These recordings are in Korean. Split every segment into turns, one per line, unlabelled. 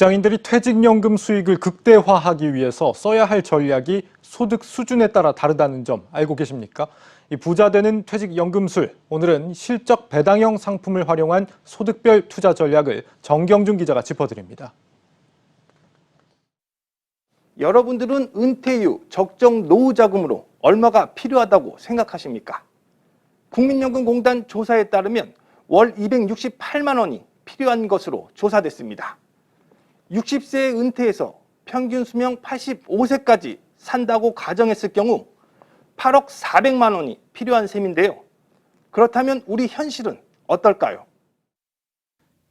직장인들이 퇴직연금 수익을 극대화하기 위해서 써야 할 전략이 소득 수준에 따라 다르다는 점 알고 계십니까? 이 부자 되는 퇴직연금술, 오늘은 실적 배당형 상품을 활용한 소득별 투자 전략을 정경준 기자가 짚어드립니다.
여러분들은 은퇴 이후 적정 노후 자금으로 얼마가 필요하다고 생각하십니까? 국민연금공단 조사에 따르면 월 268만 원이 필요한 것으로 조사됐습니다. 60세에 은퇴해서 평균 수명 85세까지 산다고 가정했을 경우 8억 400만 원이 필요한 셈인데요. 그렇다면 우리 현실은 어떨까요?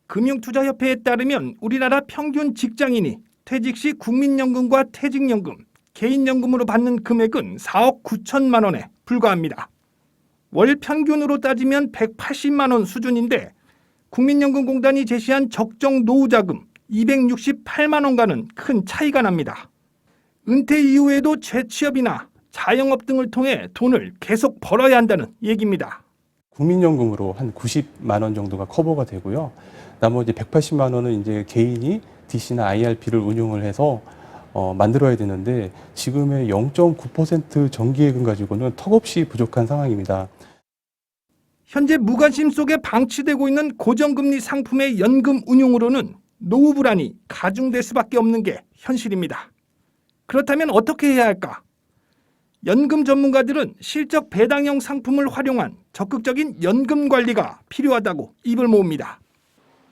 금융투자협회에 따르면 우리나라 평균 직장인이 퇴직 시 국민연금과 퇴직연금, 개인연금으로 받는 금액은 4억 9천만 원에 불과합니다. 월 평균으로 따지면 180만 원 수준인데 국민연금공단이 제시한 적정 노후자금 268만 원과는 큰 차이가 납니다. 은퇴 이후에도 재취업이나 자영업 등을 통해 돈을 계속 벌어야 한다는 얘기입니다.
국민연금으로 한 90만 원 정도가 커버가 되고요. 나머지 180만 원은 이제 개인이 DC나 IRP를 운용을 해서 만들어야 되는데 지금의 0.9% 정기예금 가지고는 턱없이 부족한 상황입니다.
현재 무관심 속에 방치되고 있는 고정금리 상품의 연금 운용으로는 노후 불안이 가중될 수밖에 없는 게 현실입니다. 그렇다면 어떻게 해야 할까? 연금 전문가들은 실적 배당형 상품을 활용한 적극적인 연금 관리가 필요하다고 입을 모읍니다.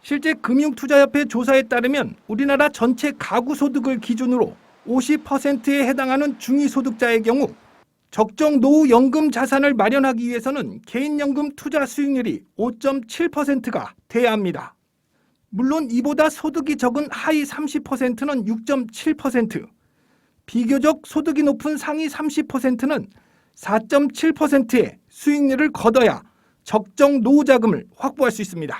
실제 금융투자협회 조사에 따르면 우리나라 전체 가구 소득을 기준으로 50%에 해당하는 중위소득자의 경우 적정 노후 연금 자산을 마련하기 위해서는 개인연금 투자 수익률이 5.7%가 돼야 합니다. 물론 이보다 소득이 적은 하위 30%는 6.7%, 비교적 소득이 높은 상위 30%는 4.7%의 수익률을 거둬야 적정 노후 자금을 확보할 수 있습니다.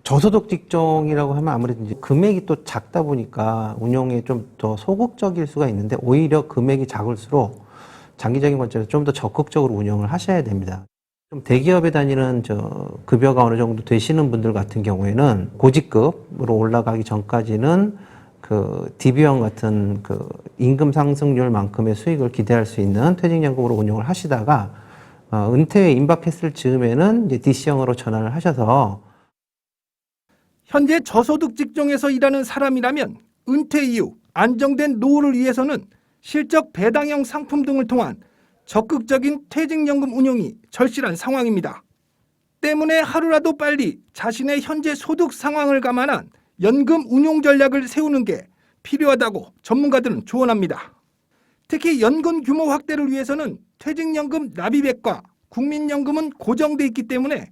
저소득 직종이라고 하면 아무래도 이제 금액이 또 작다 보니까 운용에 좀 더 소극적일 수가 있는데 오히려 금액이 작을수록 장기적인 관점에서 좀 더 적극적으로 운영을 하셔야 됩니다. 좀 대기업에 다니는 급여가 어느 정도 되시는 분들 같은 경우에는 고직급으로 올라가기 전까지는 그 DB형 같은 그 임금 상승률만큼의 수익을 기대할 수 있는 퇴직연금으로 운용을 하시다가 은퇴에 임박했을 즈음에는 이제 DC형으로 전환을 하셔서
현재 저소득 직종에서 일하는 사람이라면 은퇴 이후 안정된 노후를 위해서는 실적 배당형 상품 등을 통한 적극적인 퇴직연금 운용이 절실한 상황입니다. 때문에 하루라도 빨리 자신의 현재 소득 상황을 감안한 연금 운용 전략을 세우는 게 필요하다고 전문가들은 조언합니다. 특히 연금 규모 확대를 위해서는 퇴직연금 납입액과 국민연금은 고정돼 있기 때문에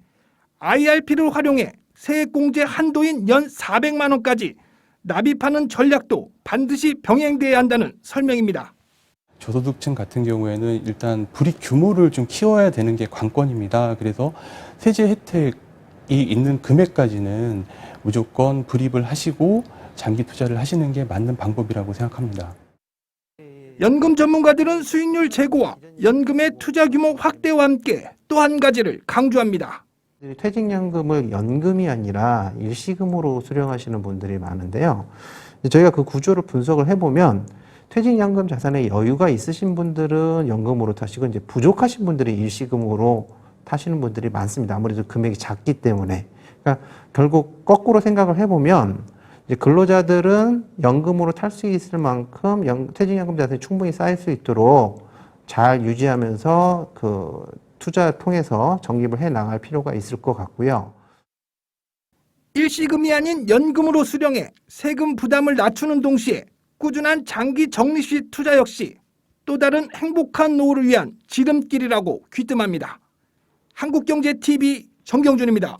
IRP를 활용해 세액공제 한도인 연 400만 원까지 납입하는 전략도 반드시 병행돼야 한다는 설명입니다.
저소득층 같은 경우에는 일단 불이익 규모를 좀 키워야 되는 게 관건입니다. 그래서 세제 혜택이 있는 금액까지는 무조건 불입을 하시고 장기 투자를 하시는 게 맞는 방법이라고 생각합니다.
연금 전문가들은 수익률 제고와 연금의 투자 규모 확대와 함께 또 한 가지를 강조합니다.
퇴직연금을 연금이 아니라 일시금으로 수령하시는 분들이 많은데요. 저희가 그 구조를 분석을 해보면 퇴직연금 자산에 여유가 있으신 분들은 연금으로 타시고 이제 부족하신 분들이 일시금으로 타시는 분들이 많습니다. 아무래도 금액이 작기 때문에. 그러니까 결국 거꾸로 생각을 해보면 이제 근로자들은 연금으로 탈 수 있을 만큼 퇴직연금 자산이 충분히 쌓일 수 있도록 잘 유지하면서 그 투자 통해서 적립을 해 나갈 필요가 있을 것 같고요.
일시금이 아닌 연금으로 수령해 세금 부담을 낮추는 동시에 꾸준한 장기 적립식 투자 역시 또 다른 행복한 노후를 위한 지름길이라고 귀뜸합니다. 한국경제TV 정경준입니다.